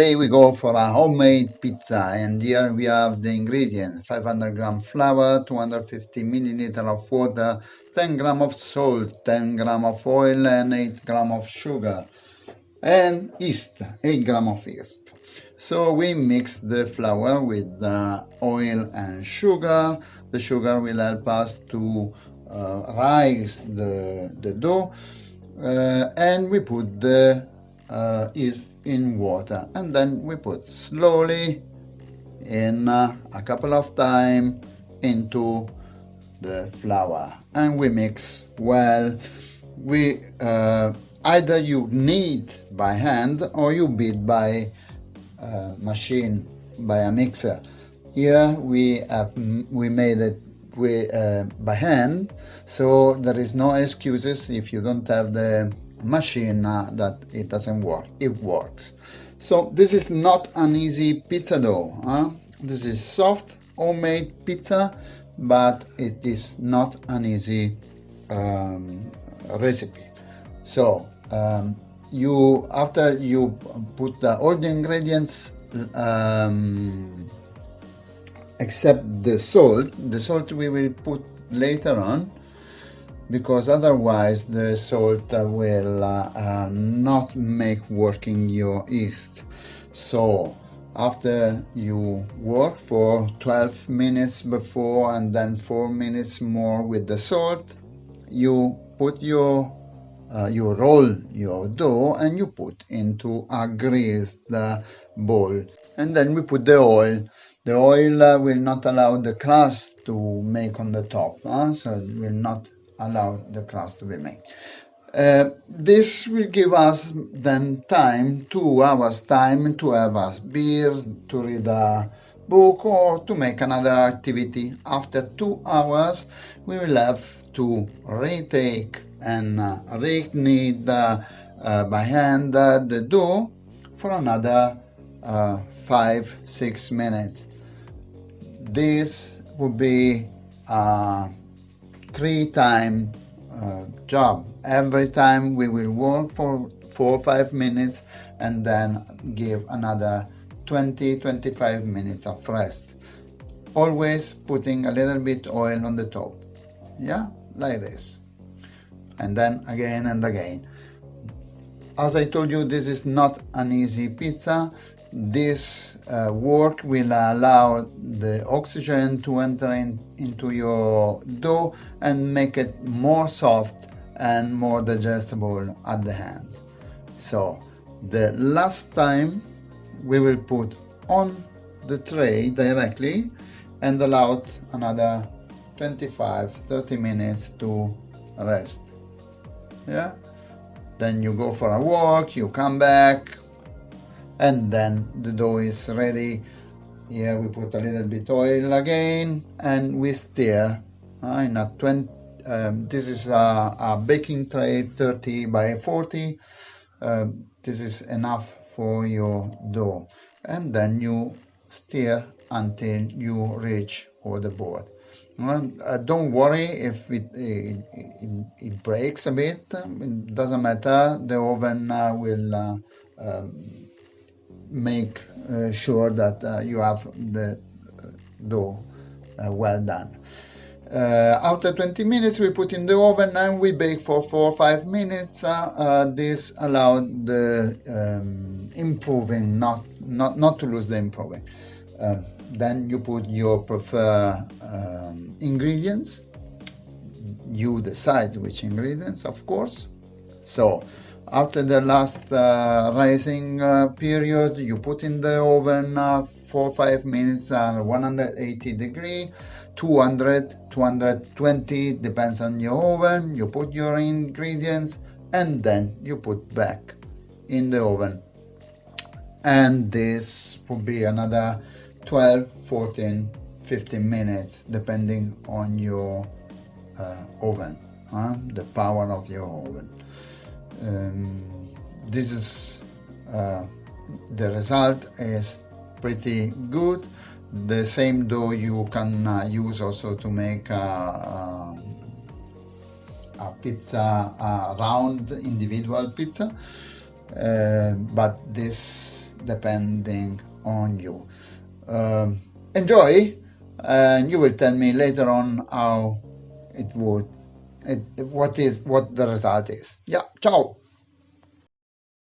Today we go for a homemade pizza, and here we have the ingredients: 500 gram flour, 250 milliliter of water, 10 gram of salt, 10 gram of oil, and 8 gram of sugar, and yeast, 8 gram of yeast. So we mix the flour with the oil and sugar. The sugar will help us to rise the dough, and we put the yeast in water, and then we put slowly in a couple of times into the flour, and we mix well. We either you knead by hand or you beat by machine, by a mixer. Here we made it by hand, so there is no excuses if you don't have the machine that it doesn't work. It works. So this is not an easy pizza dough. This is soft homemade pizza, but it is not an easy recipe. So after you put all the ingredients, except the salt we will put later on, because otherwise the salt will not make working your yeast. So after you work for 12 minutes before and then 4 minutes more with the salt, you put you roll your dough and you put into a greased bowl, and then we put the oil. The oil will not allow the crust to make on the top, so it will not allow the crust to be made. This will give us then time, 2 hours time, to have a beer, to read a book, or to make another activity. After 2 hours we will have to retake and re-knead by hand the dough for another 5-6 minutes. This would be a 3-time job. Every time we will work for 4 or 5 minutes and then give another 20-25 minutes of rest, always putting a little bit oil on the top, like this, and then again and again. As I told you, this is not an easy pizza. This work will allow the oxygen to enter into your dough and make it more soft and more digestible at the end. So the last time we will put on the tray directly and allow another 25-30 minutes to rest. Then you go for a walk, you come back, and then the dough is ready. Here we put a little bit oil again, and we stir in a 20. This is a baking tray, 30 by 40. This is enough for your dough, and then you stir until you reach over the board. Don't worry if it breaks a bit. It doesn't matter. The oven will make sure that you have the dough well done. After 20 minutes we put in the oven and we bake for 4 or 5 minutes. This allowed the improving, not to lose the improving. Then you put your preferred ingredients. You decide which ingredients, of course. So after the last rising period, you put in the oven 4 or 5 minutes at 180 degree, 200, 220, depends on your oven. You put your ingredients and then you put back in the oven. And this will be another 12, 14, 15 minutes, depending on your oven, the power of your oven. This is the result is pretty good. The same dough you can use also to make a pizza, a round individual pizza, but this depending on you. Enjoy, and you will tell me later on how it would, what the result is. Yeah, ciao.